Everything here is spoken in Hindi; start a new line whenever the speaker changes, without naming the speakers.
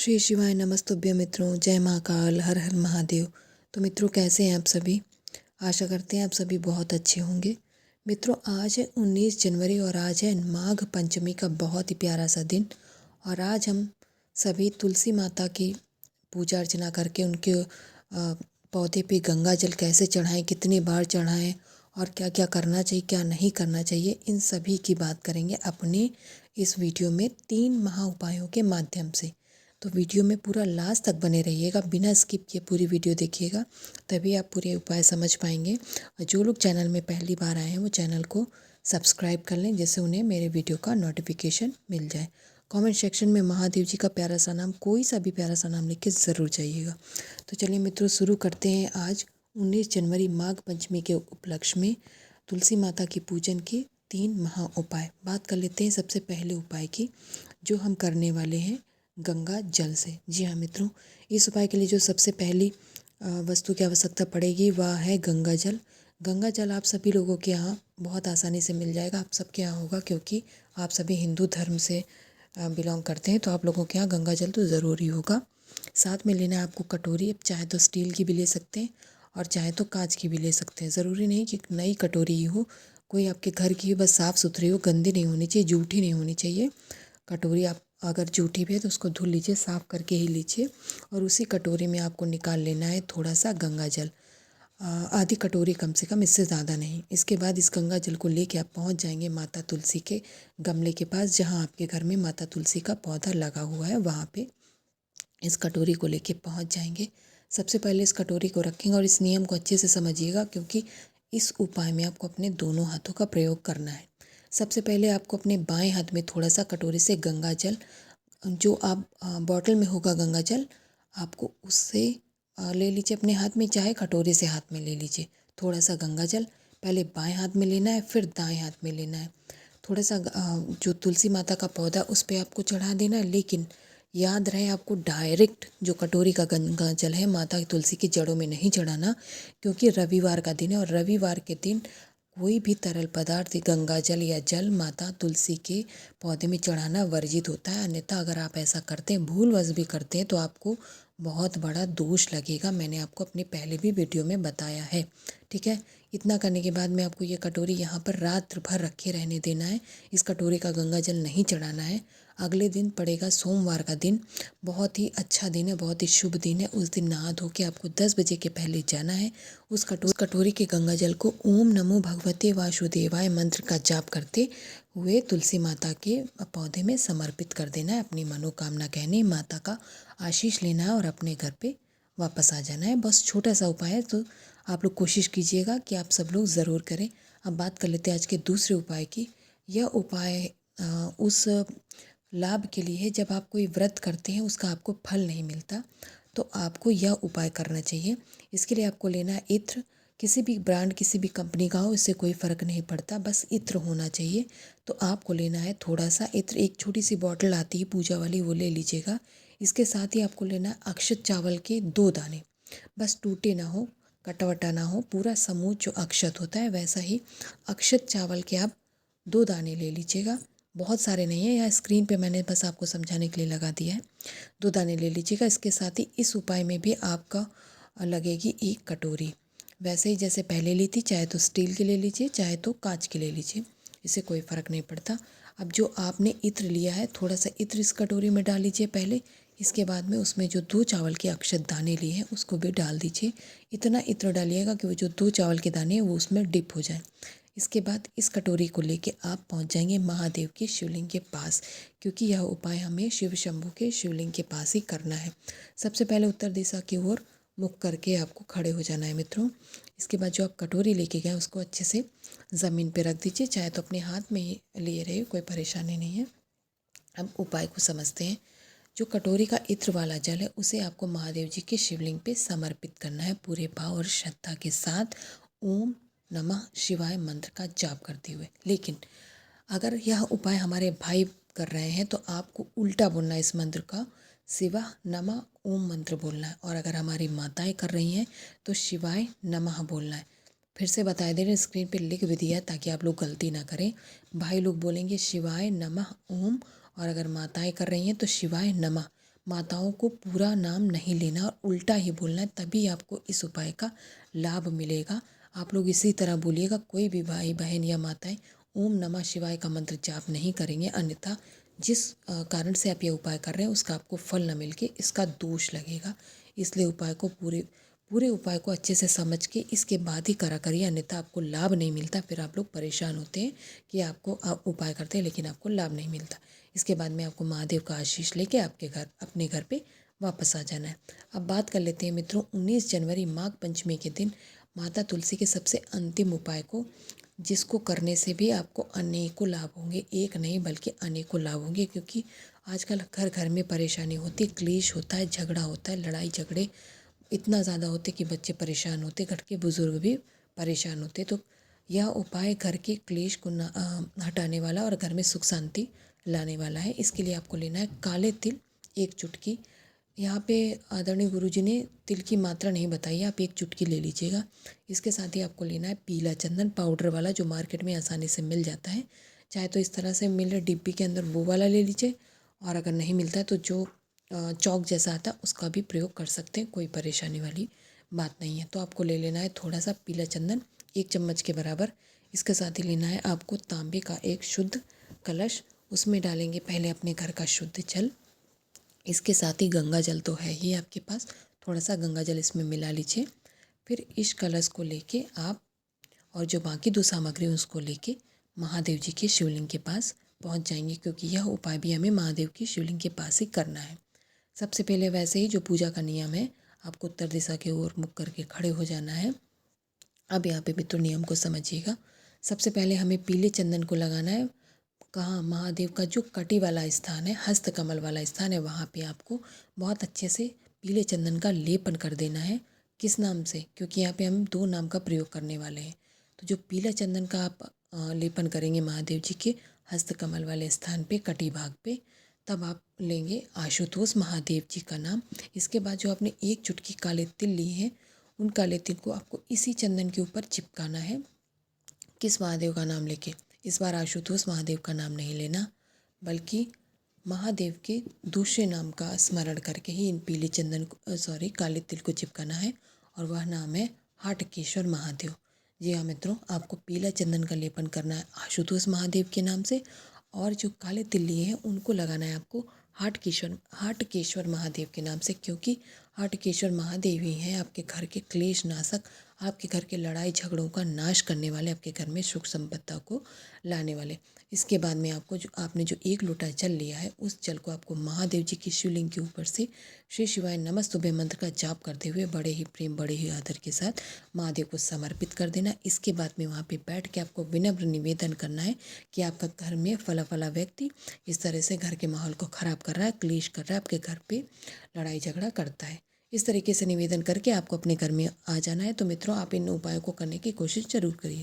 श्री शिवाय नमस्तुभ्य मित्रों, जय महाकाल, हर हर महादेव। तो मित्रों, कैसे हैं आप सभी? आशा करते हैं आप सभी बहुत अच्छे होंगे। मित्रों, आज है 19 जनवरी और आज है माघ पंचमी का बहुत ही प्यारा सा दिन। और आज हम सभी तुलसी माता की पूजा अर्चना करके उनके पौधे पे गंगा जल कैसे चढ़ाएं, कितनी बार चढ़ाएं और क्या क्या करना चाहिए, क्या नहीं करना चाहिए, इन सभी की बात करेंगे अपने इस वीडियो में 3 महा उपायों के माध्यम से। तो वीडियो में पूरा लास्ट तक बने रहिएगा, बिना स्किप किए पूरी वीडियो देखिएगा, तभी आप पूरे उपाय समझ पाएंगे। और जो लोग चैनल में पहली बार आए हैं वो चैनल को सब्सक्राइब कर लें, जिससे उन्हें मेरे वीडियो का नोटिफिकेशन मिल जाए। कमेंट सेक्शन में महादेव जी का प्यारा सा नाम, कोई सा भी प्यारा सा नाम लिख के ज़रूर जाइएगा। तो चलिए मित्रों, शुरू करते हैं। आज 19 जनवरी माघ पंचमी के उपलक्ष्य में तुलसी माता की पूजन के 3 महा उपाय। बात कर लेते हैं सबसे पहले उपाय की, जो हम करने वाले हैं गंगा जल से। जी हाँ मित्रों, इस उपाय के लिए जो सबसे पहली वस्तु की आवश्यकता पड़ेगी वह है गंगा जल। गंगा जल आप सभी लोगों के यहाँ बहुत आसानी से मिल जाएगा, आप सबके यहाँ होगा, क्योंकि आप सभी हिंदू धर्म से बिलोंग करते हैं, तो आप लोगों के यहाँ गंगा जल तो ज़रूरी होगा। साथ में लेना है आपको कटोरी, अब चाहे तो स्टील की भी ले सकते हैं और चाहे तो कांच की भी ले सकते हैं। ज़रूरी नहीं कि नई कटोरी ही हो, कोई आपके घर की बस साफ़ सुथरी हो, गंदी नहीं होनी चाहिए, जूठी नहीं होनी चाहिए। कटोरी आप अगर जूठी भी है तो उसको धुल लीजिए, साफ़ करके ही लीजिए। और उसी कटोरी में आपको निकाल लेना है थोड़ा सा गंगा जल, आधी कटोरी कम से कम, इससे ज़्यादा नहीं। इसके बाद इस गंगा जल को लेके आप पहुंच जाएंगे माता तुलसी के गमले के पास, जहां आपके घर में माता तुलसी का पौधा लगा हुआ है, वहां पे इस कटोरी को लेके पहुंच जाएंगे। सबसे पहले इस कटोरी को रखेंगे और इस नियम को अच्छे से समझिएगा, क्योंकि इस उपाय में आपको अपने दोनों हाथों का प्रयोग करना है। सबसे पहले आपको अपने बाएं हाथ में थोड़ा सा कटोरी से गंगा जल, जो आप बॉटल में होगा गंगा जल, आपको उससे ले लीजिए अपने हाथ में, चाहे कटोरे से हाथ में ले लीजिए। थोड़ा सा गंगा जल पहले बाएं हाथ में लेना है, फिर दाएं हाथ में लेना है। थोड़ा सा जो तुलसी माता का पौधा उस पर आपको चढ़ा देना है, लेकिन याद रहे आपको डायरेक्ट जो कटोरी का गंगा जल है माता की तुलसी की जड़ों में नहीं चढ़ाना, क्योंकि रविवार का दिन है और रविवार के दिन कोई भी तरल पदार्थ, गंगा जल या जल माता तुलसी के पौधे में चढ़ाना वर्जित होता है। अन्यथा अगर आप ऐसा करते हैं, भूलवश भी करते हैं, तो आपको बहुत बड़ा दोष लगेगा। मैंने आपको अपने पहले भी वीडियो में बताया है, ठीक है। इतना करने के बाद में आपको ये कटोरी यहाँ पर रात भर रखे रहने देना है। इस कटोरी का गंगा जल नहीं चढ़ाना है। अगले दिन पड़ेगा सोमवार का दिन, बहुत ही अच्छा दिन है, बहुत ही शुभ दिन है। उस दिन नहा धो के आपको 10 बजे के पहले जाना है। उस कटोरी के गंगा जल को ओम नमो भगवते वासुदेवाय मंत्र का जाप करते हुए तुलसी माता के पौधे में समर्पित कर देना है। अपनी मनोकामना कहने, माता का आशीष लेना है और अपने घर पे वापस आ जाना है। बस छोटा सा उपाय है, तो आप लोग कोशिश कीजिएगा कि आप सब लोग ज़रूर करें। अब बात कर लेते हैं आज के दूसरे उपाय की। यह उपाय उस लाभ के लिए है जब आप कोई व्रत करते हैं, उसका आपको फल नहीं मिलता, तो आपको यह उपाय करना चाहिए। इसके लिए आपको लेना है इत्र, किसी भी ब्रांड, किसी भी कंपनी का हो, इससे कोई फ़र्क नहीं पड़ता, बस इत्र होना चाहिए। तो आपको लेना है थोड़ा सा इत्र, एक छोटी सी बॉटल आती है पूजा वाली, वो ले लीजिएगा। इसके साथ ही आपको लेना है अक्षत चावल के 2 दाने, बस टूटे ना हो, कटवटा ना हो, पूरा समूह जो अक्षत होता है वैसा ही अक्षत चावल के आप 2 दाने ले लीजिएगा। बहुत सारे नहीं है, यहाँ स्क्रीन पे मैंने बस आपको समझाने के लिए लगा दिया है। 2 दाने ले लीजिएगा। इसके साथ ही इस उपाय में भी आपका लगेगी 1 कटोरी, वैसे ही जैसे पहले ली थी, चाहे तो स्टील की ले लीजिए, चाहे तो कांच की ले लीजिए, इससे कोई फ़र्क नहीं पड़ता। अब जो आपने इत्र लिया है, थोड़ा सा इत्र इस कटोरी में डाल लीजिए पहले। इसके बाद में उसमें जो 2 चावल के अक्षत दाने लिए हैं उसको भी डाल दीजिए। इतना इत्र डालिएगा कि वो जो 2 चावल के दाने हैं वो उसमें डिप हो जाए। इसके बाद इस कटोरी को लेके आप पहुंच जाएंगे महादेव के शिवलिंग के पास, क्योंकि यह उपाय हमें शिव शंभू के शिवलिंग के पास ही करना है। सबसे पहले उत्तर दिशा की ओर मुख करके आपको खड़े हो जाना है मित्रों। इसके बाद जो आप कटोरी लेके गए उसको अच्छे से ज़मीन पे रख दीजिए, चाहे तो अपने हाथ में ही लिए रहे, कोई परेशानी नहीं है। अब उपाय को समझते हैं। जो कटोरी का इत्र वाला जल है उसे आपको महादेव जी के शिवलिंग पे समर्पित करना है, पूरे भाव और श्रद्धा के साथ ओम नमः शिवाय मंत्र का जाप करते हुए। लेकिन अगर यह उपाय हमारे भाई कर रहे हैं तो आपको उल्टा बोलना है, इस मंत्र का शिवा नमः ओम मंत्र बोलना है। और अगर हमारी माताएं कर रही हैं तो शिवाय नमः बोलना है। फिर से बता दे रहे हैं, स्क्रीन पे लिख भी दिया ताकि आप लोग गलती ना करें। भाई लोग बोलेंगे शिवाय नमः ओम, और अगर माताएं कर रही हैं तो शिवाय नमः। माताओं को पूरा नाम नहीं लेना और उल्टा ही बोलना है, तभी आपको इस उपाय का लाभ मिलेगा। आप लोग इसी तरह बोलिएगा। कोई भी भाई बहन या माताएं ओम नमः शिवाय का मंत्र जाप नहीं करेंगे, अन्यथा जिस कारण से आप ये उपाय कर रहे हैं उसका आपको फल न मिल के इसका दोष लगेगा। इसलिए उपाय को पूरे उपाय को अच्छे से समझ के इसके बाद ही करा करिए, अन्यथा आपको लाभ नहीं मिलता। फिर आप लोग परेशान होते हैं कि आप उपाय करते हैं लेकिन आपको लाभ नहीं मिलता। इसके बाद में आपको महादेव का आशीष लेके अपने घर पे वापस आ जाना है। अब बात कर लेते हैं मित्रों 19 जनवरी माघ पंचमी के दिन माता तुलसी के सबसे अंतिम उपाय को, जिसको करने से भी आपको अनेकों लाभ होंगे। एक नहीं बल्कि अनेकों लाभ होंगे, क्योंकि आजकल घर घर में परेशानी होती है, क्लेश होता है, झगड़ा होता है, लड़ाई झगड़े इतना ज़्यादा होते कि बच्चे परेशान होते, घर के बुज़ुर्ग भी परेशान होते। तो यह उपाय घर के क्लेश को हटाने वाला और घर में सुख शांति लाने वाला है। इसके लिए आपको लेना है काले तिल 1 चुटकी। यहाँ पे आदरणीय गुरुजी ने तिल की मात्रा नहीं बताई है, आप 1 चुटकी ले लीजिएगा। इसके साथ ही आपको लेना है पीला चंदन पाउडर वाला, जो मार्केट में आसानी से मिल जाता है। चाहे तो इस तरह से मिले डिब्बी के अंदर, वो वाला ले लीजिए, और अगर नहीं मिलता है तो जो चौक जैसा आता है उसका भी प्रयोग कर सकते हैं, कोई परेशानी वाली बात नहीं है। तो आपको ले लेना है थोड़ा सा पीला चंदन 1 चम्मच के बराबर। इसके साथ ही लेना है आपको तांबे का एक शुद्ध कलश, उसमें डालेंगे पहले अपने घर का शुद्ध जल। इसके साथ ही गंगा जल तो है ही आपके पास, थोड़ा सा गंगा जल इसमें मिला लीजिए। फिर इस कलश को लेके आप और जो बाकी दो सामग्री उसको लेके महादेव जी के शिवलिंग के पास पहुंच जाएंगे, क्योंकि यह उपाय भी हमें महादेव की शिवलिंग के पास ही करना है। सबसे पहले वैसे ही जो पूजा का नियम है, आपको उत्तर दिशा की ओर मुख करके खड़े हो जाना है। अब यहाँ पे मित्रों नियम को समझिएगा। सबसे पहले हमें पीले चंदन को लगाना है। कहाँ? महादेव का जो कटी वाला स्थान है, हस्त कमल वाला स्थान है, वहाँ पे आपको बहुत अच्छे से पीले चंदन का लेपन कर देना है। किस नाम से? क्योंकि यहाँ पे हम 2 नाम का प्रयोग करने वाले हैं। तो जो पीला चंदन का आप लेपन करेंगे महादेव जी के हस्त कमल वाले स्थान पे, कटी भाग पे, तब आप लेंगे आशुतोष महादेव जी का नाम। इसके बाद जो आपने 1 चुटकी काले तिल लिए हैं, उन काले तिल को आपको इसी चंदन के ऊपर चिपकाना है। किस महादेव का नाम लेके? इस बार आशुतोष महादेव का नाम नहीं लेना, बल्कि महादेव के दूसरे नाम का स्मरण करके ही इन पीले चंदन को काले तिल को चिपकाना है, और वह नाम है हाटकेश्वर महादेव। जी हाँ मित्रों, आपको पीला चंदन का लेपन करना है आशुतोष महादेव के नाम से, और जो काले तिल लिए हैं उनको लगाना है आपको हाटकेश्वर महादेव के नाम से, क्योंकि हाटकेश्वर महादेव ही हैं आपके घर के क्लेश नाशक, आपके घर के लड़ाई झगड़ों का नाश करने वाले, आपके घर में सुख संपत्ति को लाने वाले। इसके बाद में आपने जो 1 लोटा जल लिया है, उस जल को आपको महादेव जी की शिवलिंग के ऊपर से श्री शिवाय नमस्तुभ्यं मंत्र का जाप करते हुए बड़े ही प्रेम, बड़े ही आदर के साथ महादेव को समर्पित कर देना। इसके बाद में वहाँ पे बैठ के आपको विनम्र निवेदन करना है कि आपका घर में फला व्यक्ति इस तरह से घर के माहौल को ख़राब कर रहा है, क्लेश कर रहा है, आपके घर पे लड़ाई झगड़ा करता है। इस तरीके से निवेदन करके आपको अपने घर में आ जाना है। तो मित्रों, आप इन उपायों को करने की कोशिश जरूर करिए।